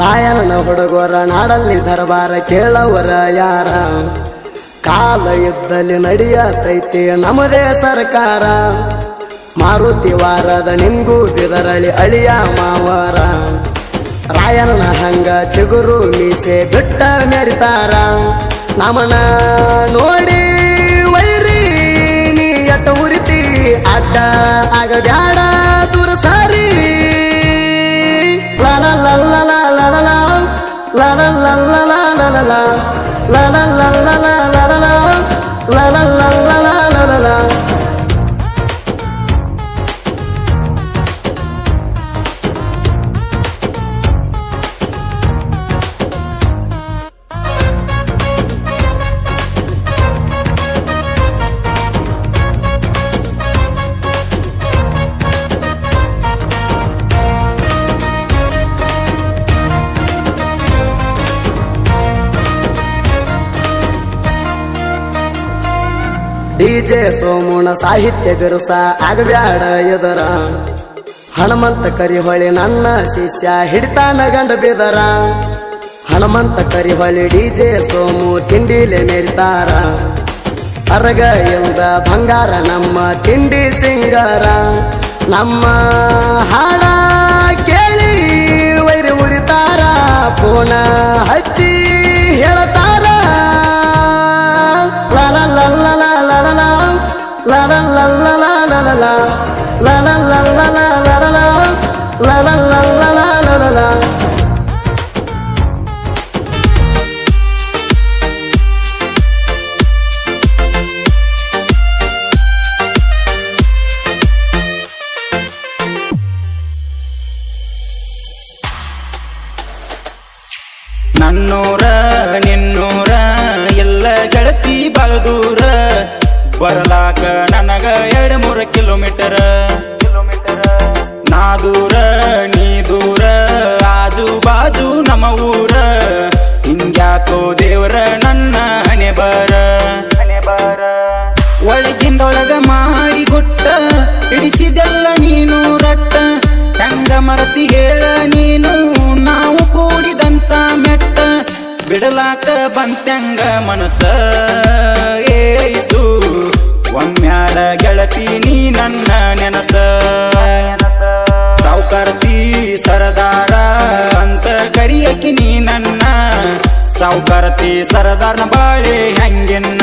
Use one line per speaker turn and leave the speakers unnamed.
ರಾಯಣ್ಣನ ಹುಡುಗರ ನಾಡಲ್ಲಿ ದರ್ಬಾರ ಕೇಳವರ ಯಾರ ಕಾಲ ಯುದ್ಧದಲ್ಲಿ ನಡೆಯತೈತಿ ನಮ್ಮದೇ ಸರ್ಕಾರ ಮಾರುತಿ ವಾರದ ನಿಂಗು ಬಿದರಳಿ ಅಳಿಯ ಮಾವರ ರಾಯಣ್ಣನ ಹಂಗ ಚಿಗುರು ಮೀಸೆ ಬಿಟ್ಟ ಮೆರಿತಾರ ನಮನ ನೋಡಿ ವೈರಿ ನೀ ಎಟ್ಟ ಉರಿತಿ ಅಡ್ಡ ಆಗ ಬ್ಯಾಡ ದೂರ ಸಾರಿ ಲಾಲ ಲಲ್ಲ ಲಾಲ ಲಾಲ ಲಾಲ ಲಲ್ಲ ಲಾಲ ಲಾಲ ಲಾಲ ಲಲ್ಲ ಲಾಲ ಲಾಲ ಲಲ್ಲ ಲಾಲ ಡಿಜೆ ಸೋಮುಣ ಸಾಹಿತ್ಯ ಬಿರುಸ ಆಗಬ್ಯಾಡ ಎದರ ಹನುಮಂತ ಕರಿಹೊಳಿ ನನ್ನ ಶಿಷ್ಯ ಹಿಡಿತಾನ ಗಂಡ ಬಿದರ ಹನುಮಂತ ಕರಿಹೊಳಿ ಡಿಜೆ ಸೋಮು ತಿಂಡಿಲೆ ಮೆರಿತಾರ ಅರಗ ಇಲ್ದ ಬಂಗಾರ ನಮ್ಮ ತಿಂಡಿ ಸಿಂಗಾರ ನಮ್ಮ ಹಾಡ ಕೇಳಿ ವೈರಿ ಉರಿತಾರ ಪೋಣ ಹಚ್ಚಿ ಹೇಳ್ತಾರ ಲಾಲ ಲಲ್ಲ ಲಾಲ ಲಾಲ ಲಲ್ಲ ಲಾಲ ಲಾಲ ಲಲ್ಲ ಲಾಲ ಲಾಲ
ನನ್ನೂರ ನಿನ್ನೂರ ಎಲ್ಲ ಗೆಳತಿ ಬಾಳದೂರ ಬರಲಾಕ ನನಗ 2-3 ಕಿಲೋಮೀಟರ್ ನಾ ದೂರ ನೀ ದೂರ ಆಜು ಬಾಜು ನಮ್ಮ ಊರ ಹಿಂಗ್ಯಾಕೋ ದೇವರ ನನ್ನ ಹಣೆ ಬರ ಒಳಗಿಂದೊಳಗ ಮಾಡಿ ಗುಟ್ಟ ಹಿಡಿಸಿದೆಲ್ಲ ನೀನು ರಟ್ಟ ಹೆಂಗ ಮರತಿ ಹೇಳ ನೀನು ನಾವು ಕೂಡಿದಂತ ಮೆಟ್ಟ ಬಿಡಲಾಕ ಬಂತ್ಯಂಗ ಮನಸ ಏಸು ಒಮ್ಮ್ಯಾಡ ಗೆಳತಿ ನೀ ನನ್ನ ನೆನಸ ಸಾವುಕಾರತಿ ಸರದಾರ ಅಂತ ಕರಿಯಕಿ ನೀ ನನ್ನ ಸಾವುಕಾರತಿ ಸರದಾರನ ಬಾಳೆ ಹೆಂಗಿನ್ನ